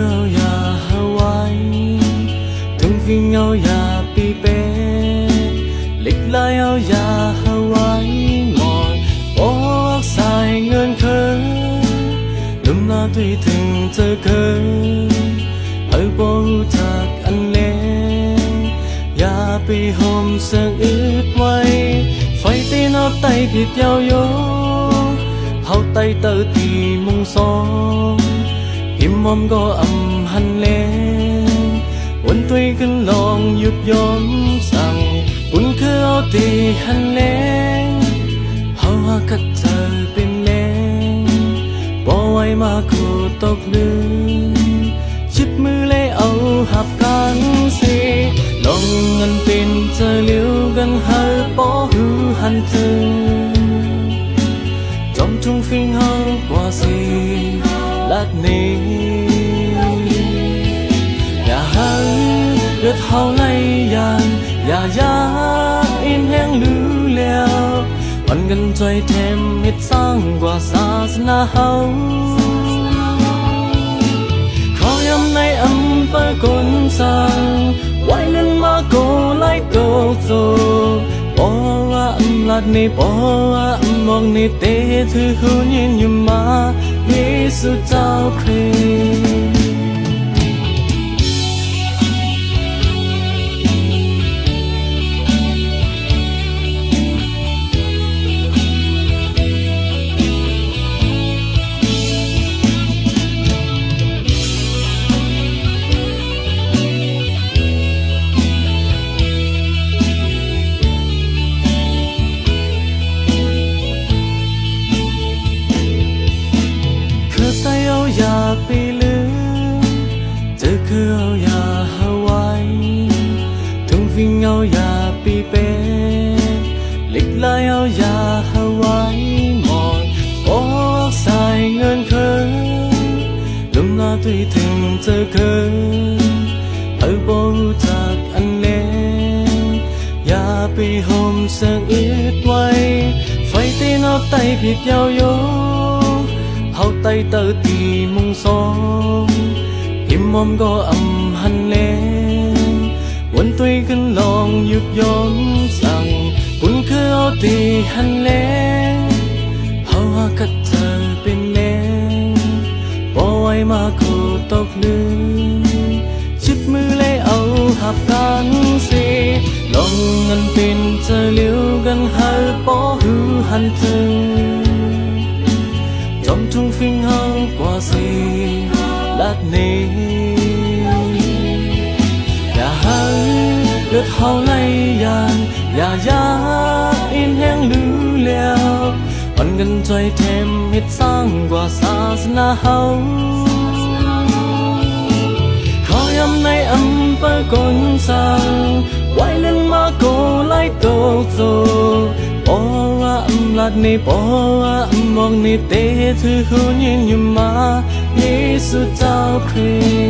เอาอย่าหาไว้ถึงฟิงเอาอย่าปีเป้เล็กลายเอาอย่าหาไว้หมอนบอกสายเงินเคยลืมลาด้วยถึงเธอเคยบอกจากอันเล่อย่าไปห่มเสื่องอึดไว้ไฟตีนเอาไตผิดยาวโยเฮาไตเตอตีมุงสองหิมมอมก็อำหันเลงวันตุยขึ้นลองหยุดยอมสั่งบุญคือเอาตีหันเลงเฮาหากัดเธอเป็นเลงบ่ไว้มากูตกลืมชิบมือเลยเอาหับกันสิลองเงินเป็นเจอเลี้ยวกันหาป้อหือหันถึงจอมทุ่งฟิงเฮากว่าสิลัดนี้อย่าหันเลือดเฮาไล่ยันอย่ายากอินแห้งลือแล้ววันกันใจแถมเฮ็ดสร้างกว่าศาสนาเฮาในอำเภอกนสังไว้นั้นมาโกไล่โตโซบอกว่าอำลาดในบอกว่าอำมองในเตะถือหุ่นยืนอยู่มาเยซูเจ้าคริสต์อย่าไปลืมเธอคือเอาอย่าหาไว้ถึงฟิงเอาอย่าปีเป้เล็กลายเอาอย่าหาไว้หมอนบอกสายเงินเคยลืมลาด้วยถึงเธอเคยบอกจากอันเล่อย่าไปห่มเสื่องอึดไว้ไฟตีนเอาไตผิดยาวโยเฮาไตเตอตีมุงสองหิมมอมก็อำหันเลงวันตุยขึ้นลองหยุดยอมสั่งบุญคือเอาตีหันเลงเฮาหากัดเธอเป็นเลงบ่ไว้มากูตกลืมชิบมือเลยเอาหับกันสิลองเงินเป็นเจอเลี้ยวกันหาป้อหือหันถึงจอมทุ่งฟิงเฮากว่าสิลัดนี้อย่าหันเลือดเฮาไล่ยันอย่ายากอินแห้งลือแล้ววันกันใจแถมเฮ็ดสร้างกว่าศาสนาเฮาขอยำในอำเภอกนสังไว้นั้นมาโกไล่โตโซบอกว่าอำลาดในบอกว่าอำมองในเตะถือหุ่นยืนอยู่มาเยซูเจ้าคริสต์